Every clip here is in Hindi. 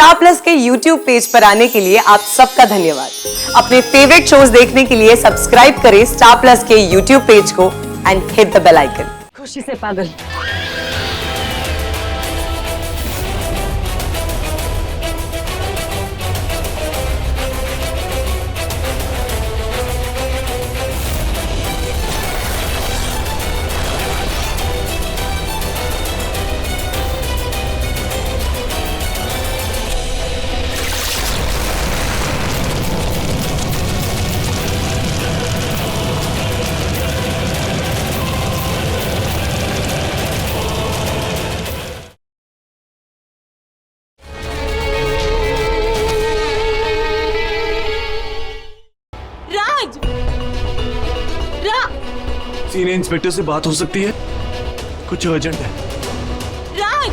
स्टार प्लस के यूट्यूब पेज पर आने के लिए आप सबका धन्यवाद। अपने फेवरेट शोज देखने के लिए सब्सक्राइब करें स्टार प्लस के यूट्यूब पेज को and hit the bell icon. खुशी से पागल। सीनियर इंस्पेक्टर से बात हो सकती है? कुछ अर्जेंट है। राज!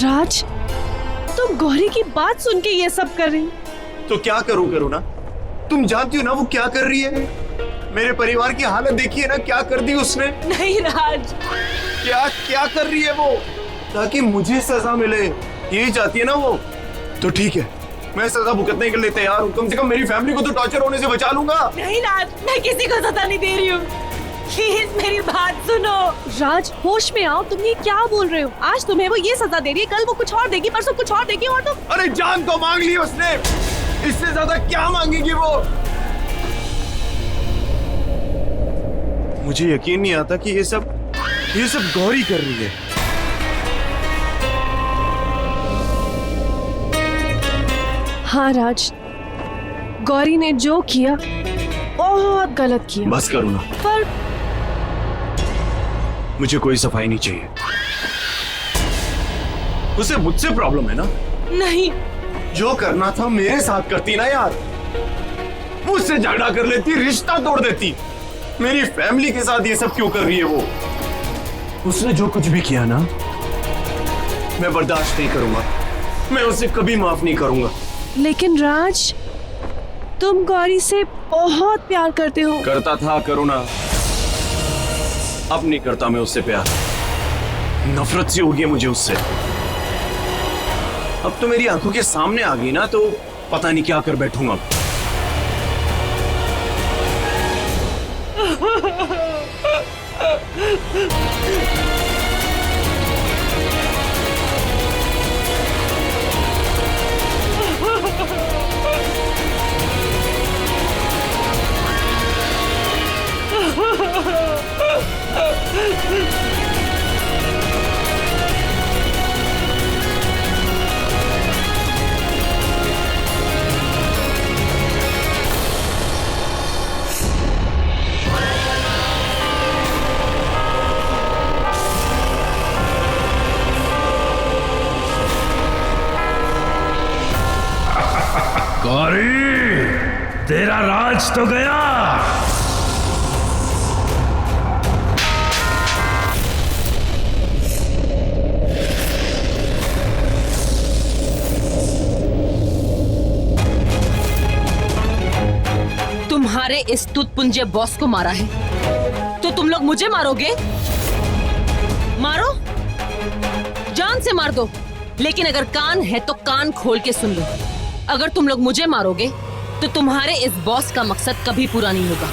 राज, तुम गौरी की बात सुन के ये सब कर रही? तो क्या करूं ना? तुम जानती हो ना वो क्या कर रही है? मेरे परिवार की हालत देखिए ना, क्या कर दी उसने। नहीं राज, क्या कर रही है वो, ताकि मुझे सजा मिले, यही चाहती है ना वो। तो ठीक है, मैं सजा भुगतने के लिए तैयार हूँ। कम से कम मेरी फैमिली को तो टॉर्चर होने से बचा लूंगा। नहीं राज, मैं किसी को सजा नहीं दे रही हूँ। प्लीज मेरी बात सुनो। राज, होश में आओ। तुम ये क्या बोल रहे हो? आज तुम्हें वो ये सजा दे रही है, कल वो कुछ और देगी, परसों कुछ और देगी, और तुम। अरे जान तो मांग ली उसने, इससे ज्यादा क्या मांगेगी वो। मुझे यकीन नहीं आता कि ये सब गौरी कर रही है। हाँ राज, गौरी ने जो किया बहुत गलत किया। बस करो ना, पर मुझे कोई सफाई नहीं चाहिए। उसे मुझसे प्रॉब्लम है ना? नहीं, जो करना था मेरे साथ करती ना यार। मुझसे झगड़ा कर लेती, रिश्ता तोड़ देती। मेरी फैमिली के साथ ये सब क्यों कर रही है वो? उसने जो कुछ भी किया ना, मैं बर्दाश्त नहीं करूंगा। मैं उसे कभी माफ नहीं करूंगा। लेकिन राज, तुम गौरी से बहुत प्यार करते हो। करता था, करो ना। अब नहीं करता मैं उससे प्यार। नफरत सी होगी मुझे उससे। अब तो मेरी आंखों के सामने आ गई ना, तो पता नहीं क्या कर बैठूंगा। गौरी, तेरा राज तो गया। तुम्हारे इस तुतपुंजे बॉस को मारा है तो तुम लोग मुझे मारोगे? मारो, जान से मार दो। लेकिन अगर कान है तो कान खोल के सुन लो। अगर तुम लोग मुझे मारोगे तो तुम्हारे इस बॉस का मकसद कभी पूरा नहीं होगा।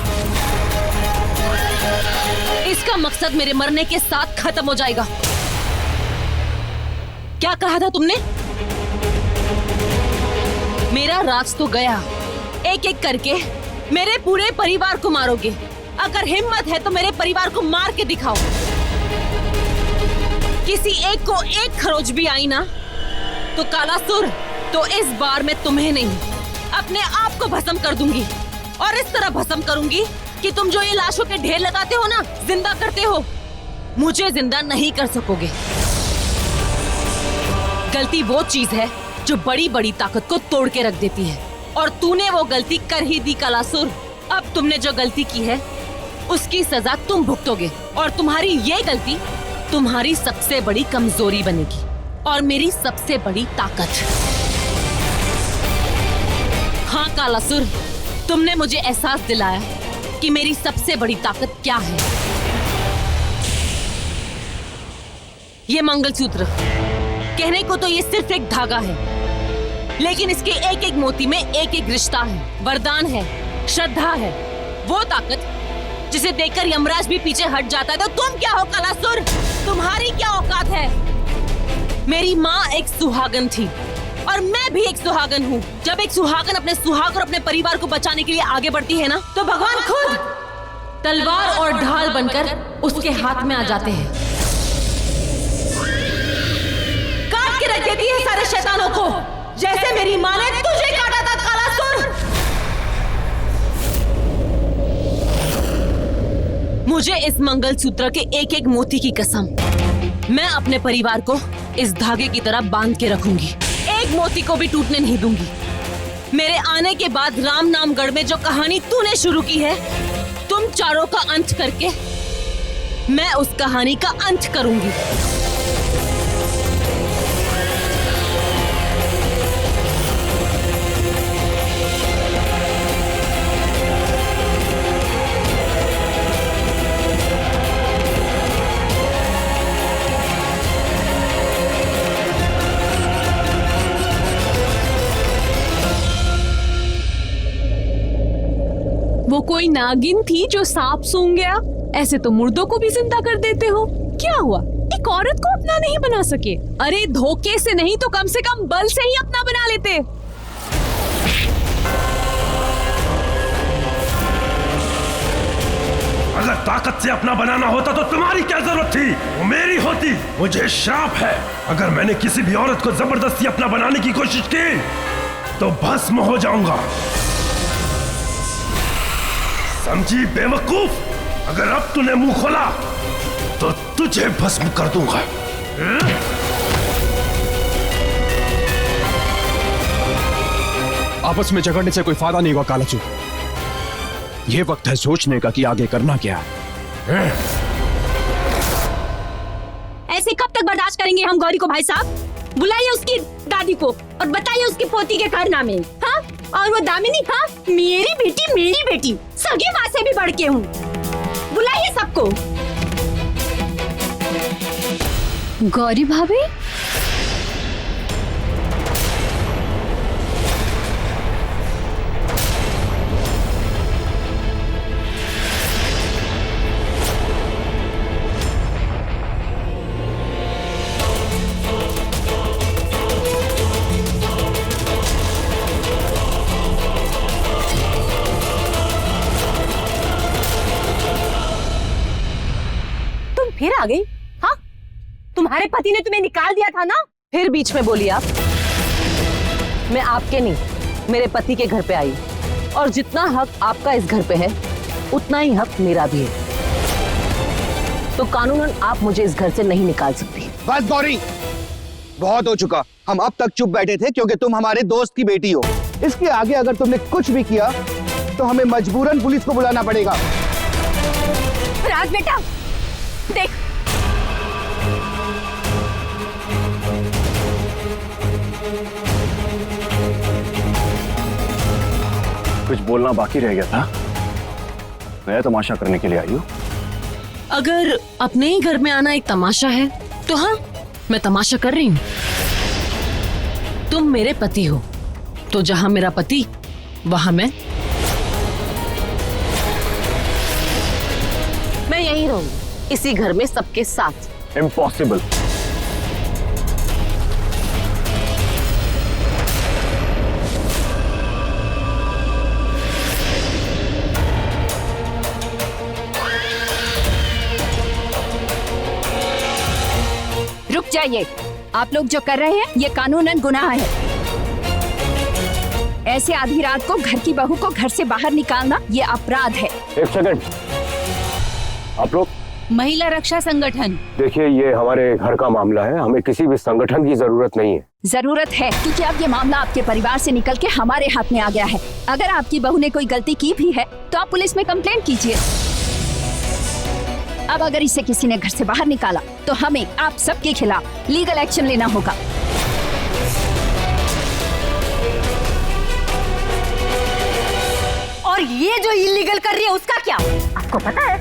इसका मकसद मेरे मरने के साथ खत्म हो जाएगा। क्या कहा था तुमने? मेरा राज तो गया। एक एक करके मेरे पूरे परिवार को मारोगे। अगर हिम्मत है तो मेरे परिवार को मार के दिखाओ। किसी एक को एक खरोच भी आई ना तो कालासुर, तो इस बार मैं तुम्हें नहीं, अपने आप को भस्म कर दूंगी। और इस तरह भस्म करूंगी कि तुम जो ये लाशों के ढेर लगाते हो ना, जिंदा करते हो, मुझे जिंदा नहीं कर सकोगे। गलती वो चीज है जो बड़ी बड़ी ताकत को तोड़ के रख देती है, और तूने वो गलती कर ही दी कालासुर। अब तुमने जो गलती की है उसकी सजा तुम भुगतोगे, और तुम्हारी ये गलती तुम्हारी सबसे बड़ी कमजोरी बनेगी। और मेरी सबसे बड़ी ताकत। हाँ कालासुर, तुमने मुझे एहसास दिलाया कि मेरी सबसे बड़ी ताकत क्या है। ये मंगलसूत्र, कहने को तो ये सिर्फ एक धागा है, लेकिन इसके एक एक मोती में एक एक रिश्ता है, वरदान है, श्रद्धा है, वो ताकत जिसे देखकर यमराज भी पीछे हट जाता है। तो तुम क्या हो कालासुर? तुम्हारी क्या औकात है? मेरी माँ एक सुहागन थी और मैं भी एक सुहागन हूँ। जब एक सुहागन अपने सुहाग और अपने परिवार को बचाने के लिए आगे बढ़ती है ना, तो भगवान खुद तलवार और ढाल बनकर उसके हाथ में आ जाते हैं, काट के रख देती है सारे शैतानों को, जैसे मेरी माँ ने तुझे काटा था कालासुर। मुझे इस मंगलसूत्र के एक एक मोती की कसम, मैं अपने परिवार को इस धागे की तरह बांध के रखूंगी, एक मोती को भी टूटने नहीं दूंगी। मेरे आने के बाद राम नामगढ़ में जो कहानी तूने शुरू की है, तुम चारों का अंत करके मैं उस कहानी का अंत करूंगी। वो कोई नागिन थी जो सांप सूंघ गया? ऐसे तो मुर्दों को भी जिंदा कर देते हो। क्या हुआ, एक औरत को अपना नहीं बना सके? अरे धोखे से नहीं तो कम से कम बल से ही अपना बना लेते। अगर ताकत से अपना बनाना होता तो तुम्हारी क्या जरूरत थी? वो मेरी होती। मुझे श्राप है, अगर मैंने किसी भी औरत को जबरदस्ती अपना बनाने की कोशिश की तो भस्म हो जाऊंगा। समझी बेवकूफ? अगर अब तूने मुंह खोला तो तुझे भस्म कर दूंगा। आपस में झगड़ने से कोई फायदा नहीं हुआ कालाचू। ये वक्त है सोचने का कि आगे करना क्या है। ऐसे कब तक बर्दाश्त करेंगे हम गौरी को? भाई साहब, बुलाइए उसकी दादी को और बताइए उसकी पोती के कारनामे। हाँ, और वो दामिनी, हाँ मेरी बेटी सगी माँ से भी बढ़ के हूँ। बुलाइए सबको। गौरी भाभी, फिर आ गई? हाँ, तुम्हारे पति ने तुम्हें निकाल दिया था ना? फिर बीच में बोली आप? मैं आपके नहीं, मेरे पति के घर पे आई, और जितना हक आपका इस घर पे है उतना ही हक मेरा भी है। तो कानूनन आप मुझे इस घर से नहीं निकाल सकती। बस गौरी, बहुत हो चुका। हम अब तक चुप बैठे थे क्योंकि तुम हमारे दोस्त की बेटी हो। इसके आगे अगर तुमने कुछ भी किया तो हमें मजबूरन पुलिस को बुलाना पड़ेगा। राज बेटा देख, कुछ बोलना बाकी रह गया था। मैं तमाशा करने के लिए आई हूँ। अगर अपने ही घर में आना एक तमाशा है तो हाँ, मैं तमाशा कर रही हूँ। तुम मेरे पति हो, तो जहां मेरा पति वहां मैं यहीं रहूंगी, इसी घर में सबके साथ। इम्पॉसिबल। रुक जाइए। आप लोग जो कर रहे हैं ये कानूनन गुनाह है। ऐसे आधी रात को घर की बहू को घर से बाहर निकालना ये अपराध है। एक सेकंड, आप लोग? महिला रक्षा संगठन। देखिए, ये हमारे घर का मामला है, हमें किसी भी संगठन की जरूरत नहीं है। जरूरत है, क्योंकि अब ये मामला आपके परिवार से निकल के हमारे हाथ में आ गया है। अगर आपकी बहू ने कोई गलती की भी है तो आप पुलिस में कंप्लेंट कीजिए। अब अगर इसे किसी ने घर से बाहर निकाला तो हमें आप सबके खिलाफ लीगल एक्शन लेना होगा। और ये जो इलीगल कर रही है उसका क्या? आपको पता है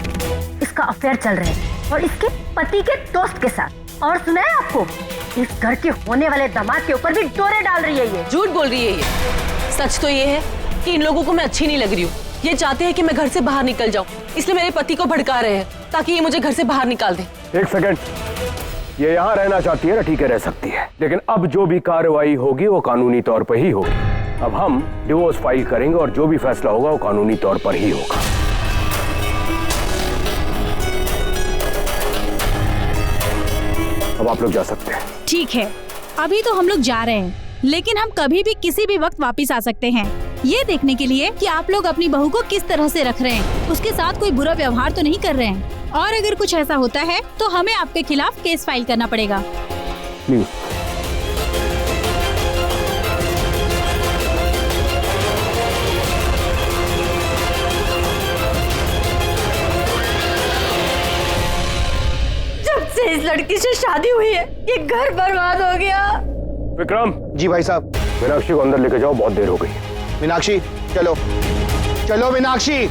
इसका अफेयर चल रहा है और इसके पति के दोस्त के साथ। और सुना है आपको, इस घर के होने वाले दामाद के ऊपर भी डोरे डाल रही है ये। झूठ बोल रही है ये। सच तो ये है कि इन लोगों को मैं अच्छी नहीं लग रही हूँ। ये चाहते हैं कि मैं घर से बाहर निकल जाऊँ, इसलिए मेरे पति को भड़का रहे हैं ताकि ये मुझे घर से बाहर निकाल दे। एक सेकंड, ये यहाँ रहना चाहती है ना, ठीक है रह सकती है, लेकिन अब जो भी कार्रवाई होगी वो कानूनी तौर पर ही होगी। अब हम डिवोर्स फाइल करेंगे और जो भी फैसला होगा वो कानूनी तौर पर ही होगा। अब आप लोग जा सकते हैं। ठीक है, अभी तो हम लोग जा रहे हैं, लेकिन हम कभी भी किसी भी वक्त वापस आ सकते हैं, ये देखने के लिए कि आप लोग अपनी बहू को किस तरह से रख रहे हैं, उसके साथ कोई बुरा व्यवहार तो नहीं कर रहे हैं। और अगर कुछ ऐसा होता है तो हमें आपके खिलाफ केस फाइल करना पड़ेगा। प्लीज। जब से इस लड़की से शादी हुई है ये घर बर्बाद हो गया। विक्रम। जी भाई साहब। मीनाक्षी को अंदर लेके जाओ, बहुत देर हो गई। मीनाक्षी चलो चलो मीनाक्षी।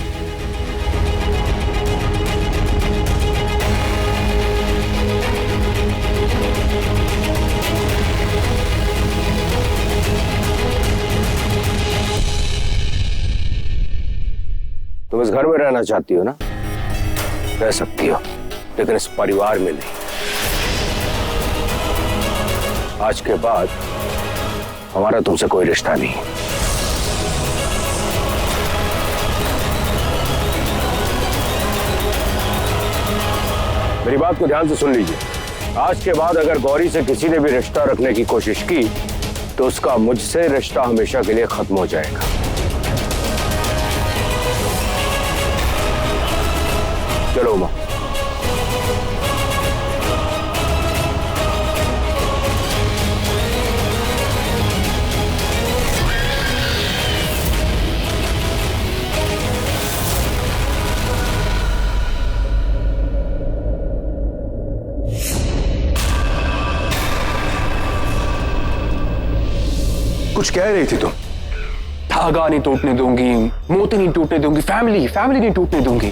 तुम इस घर में रहना चाहती हो ना, रह सकती हो, लेकिन इस परिवार में नहीं। आज के बाद हमारा तुमसे कोई रिश्ता नहीं। मेरी बात को ध्यान से सुन लीजिए। आज के बाद अगर गौरी से किसी ने भी रिश्ता रखने की कोशिश की तो उसका मुझसे रिश्ता हमेशा के लिए खत्म हो जाएगा। चलो उमा। कुछ कह रही थी तुम? धागा नहीं टूटने दूंगी, मोती नहीं टूटने दूंगी, फैमिली नहीं टूटने दूंगी।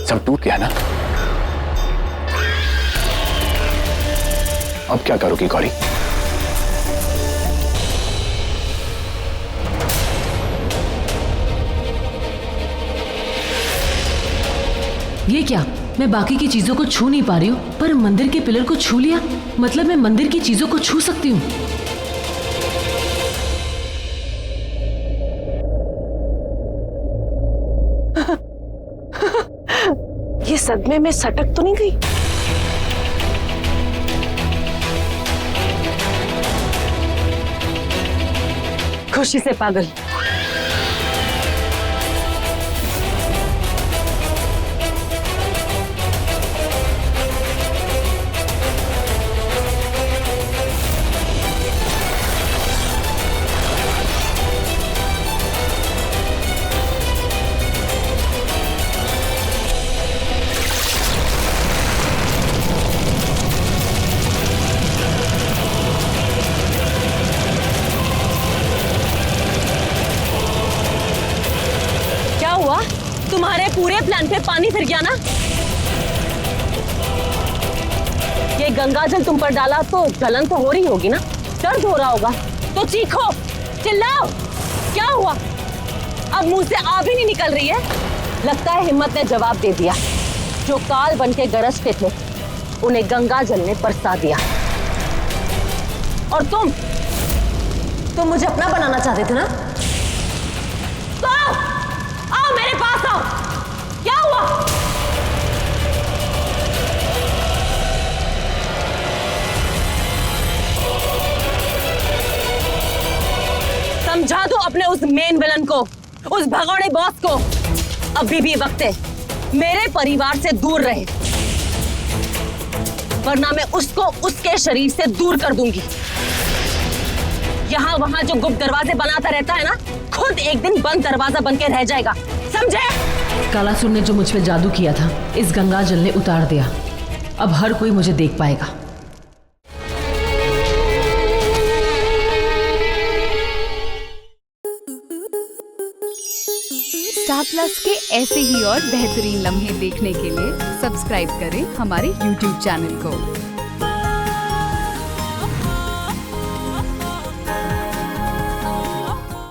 सब टूट गया ना, अब क्या करोगी गौरी? ये क्या, मैं बाकी की चीजों को छू नहीं पा रही हूँ, पर मंदिर के पिलर को छू लिया, मतलब मैं मंदिर की चीजों को छू सकती हूँ। ये सदमे में सटक तो नहीं गई? खुशी से पागल। तुम्हारे पूरे प्लान पे पानी फिर गया ना? ये गंगा जल तुम पर डाला तो जलन तो हो रही होगी ना, दर्द हो रहा होगा, तो चीखो, चिल्लाओ। क्या हुआ? अब मुंह से आ भी नहीं निकल रही है। लगता है हिम्मत ने जवाब दे दिया। जो काल बन के गरजते थे उन्हें गंगा जल ने बरसा दिया। और तुम मुझे अपना बनाना चाहते थे ना? तो आओ मेरे पास आओ। क्या हुआ? समझा दो अपने उस मेन विलन को, उस भगोड़े बॉस को, अभी भी वक्त है मेरे परिवार से दूर रहे, वरना मैं उसको उसके शरीर से दूर कर दूंगी। यहाँ वहां जो गुप्त दरवाजे बनाता रहता है ना, खुद एक दिन बंद दरवाजा बन के रह जाएगा, समझे? कालासुर ने जो मुझ पे जादू किया था इस गंगा जल ने उतार दिया। अब हर कोई मुझे देख पाएगा। स्टार प्लस के ऐसे ही और बेहतरीन लम्हे देखने के लिए सब्सक्राइब करें हमारे YouTube चैनल को।